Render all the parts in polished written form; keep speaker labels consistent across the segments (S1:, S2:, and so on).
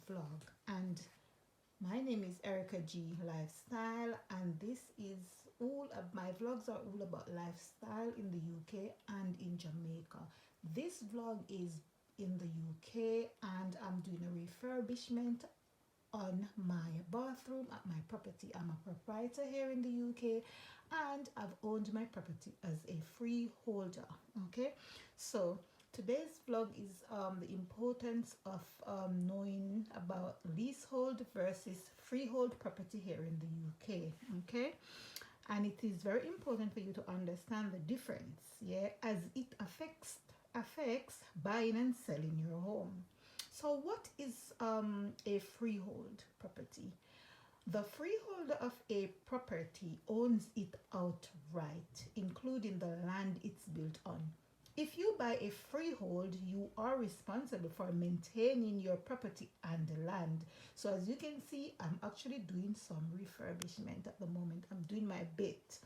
S1: vlog, and my name is Erica G Lifestyle, and this is all of my vlogs are all about lifestyle in the UK and in Jamaica. This vlog is in the UK, and I'm doing a refurbishment on my bathroom at my property. I'm a proprietor here in the UK, and I've owned my property as a freeholder. Okay, so today's vlog is the importance of knowing about leasehold versus freehold property here in the UK. Okay, and it is very important for you to understand the difference, yeah, as it affects buying and selling your home. So what is a freehold property? The freeholder of a property owns it outright, including the land it's built on. If you buy a freehold, you are responsible for maintaining your property and the land. So as you can see, I'm actually doing some refurbishment at the moment. I'm doing my bit.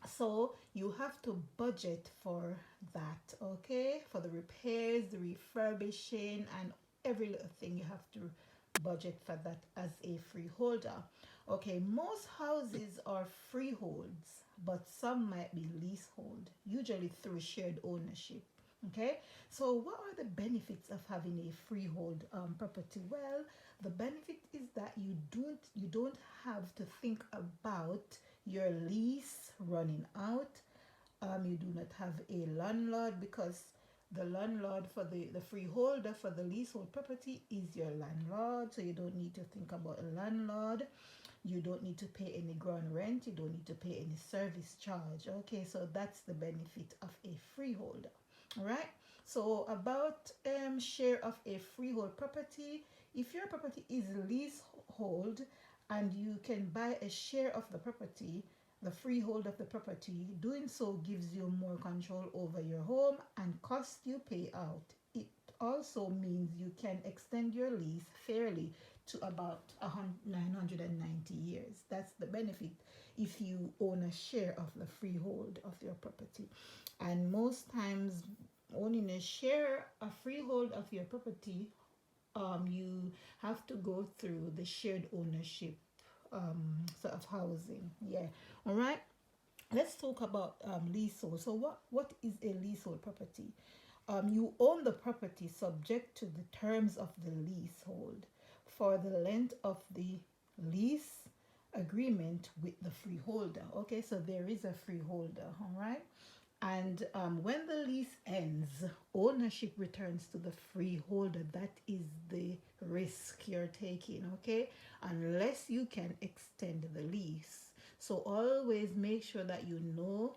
S1: So you have to budget for that, okay? For the repairs, the refurbishing, and every little thing, you have to budget for that as a freeholder. Okay, most houses are freeholds, but some might be leasehold, usually through shared ownership. Okay, so what are the benefits of having a freehold property? Well, the benefit is that you don't have to think about your lease running out. You do not have a landlord, because the landlord for the freeholder for the leasehold property is your landlord, so you don't need to think about a landlord. You don't need to pay any ground rent, you don't need to pay any service charge. Okay, so that's the benefit of a freeholder. All right, so about share of a freehold property. If your property is leasehold and you can buy a share of the property, the freehold of the property, doing so gives you more control over your home and cost you pay out. It also means you can extend your lease fairly to about 990 years. That's the benefit if you own a share of the freehold of your property. And most times, owning a freehold of your property, you have to go through the shared ownership sort of housing. Yeah, all right. Let's talk about leasehold. So what is a leasehold property? You own the property subject to the terms of the leasehold for the length of the lease agreement with the freeholder. Okay, so there is a freeholder, all right? And when the lease ends, ownership returns to the freeholder. That is the risk you're taking, okay? Unless you can extend the lease. So always make sure that you know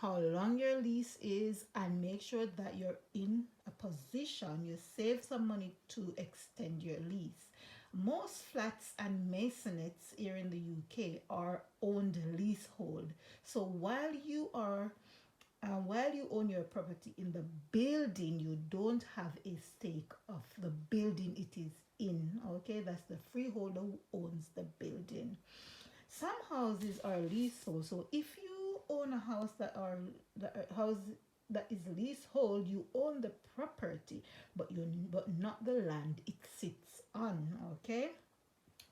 S1: how long your lease is, and make sure that you're in a position, you save some money to extend your lease. Most flats and masonettes here in the UK are owned leasehold. So while you own your property in the building, you don't have a stake of the building it is in. Okay, that's the freeholder who owns the building. Some houses are leasehold. So if you own a house that is leasehold, you own the property, but not the land it sits on. Okay.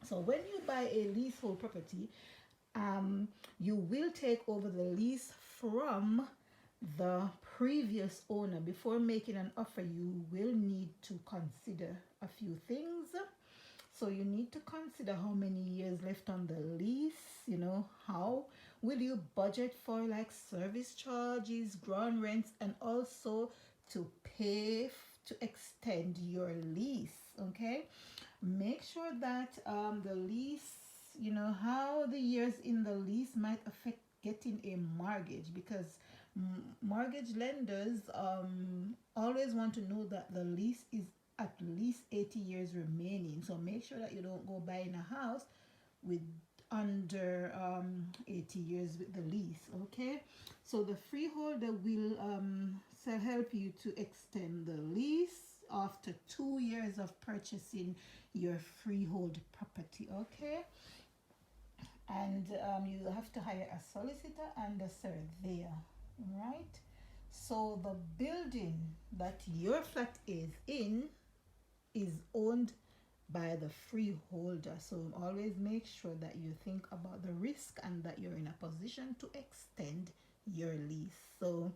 S1: So when you buy a leasehold property, you will take over the lease from the previous owner. Before making an offer, you will need to consider a few things. So you need to consider how many years left on the lease, how will you budget for like service charges, ground rents, and also to pay to extend your lease. Okay, make sure that the lease, how the years in the lease might affect getting a mortgage, because mortgage lenders always want to know that the lease is at least 80 years remaining. So make sure that you don't go buying a house with under 80 years with the lease. Okay, so the freeholder will help you to extend the lease after 2 years of purchasing your freehold property. Okay, and you have to hire a solicitor and a surveyor, right? So the building that your flat is in is owned by the freeholder. So always make sure that you think about the risk and that you're in a position to extend your lease. So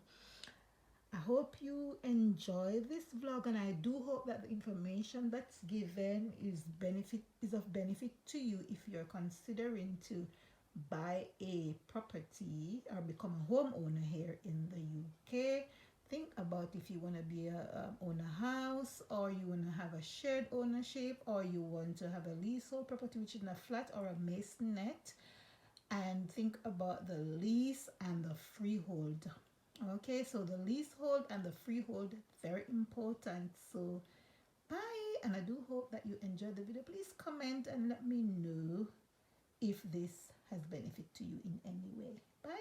S1: I hope you enjoy this vlog, and I do hope that the information that's given is of benefit to you if you're considering to buy a property or become a homeowner here in the UK. Think about if you want to be own a house, or you want to have a shared ownership, or you want to have a leasehold property which is in a flat or a masonette, and think about the lease and the freehold. Okay, so the leasehold and the freehold, very important. So bye, and I do hope that you enjoyed the video. Please comment and let me know if this has benefit to you in any way. Bye.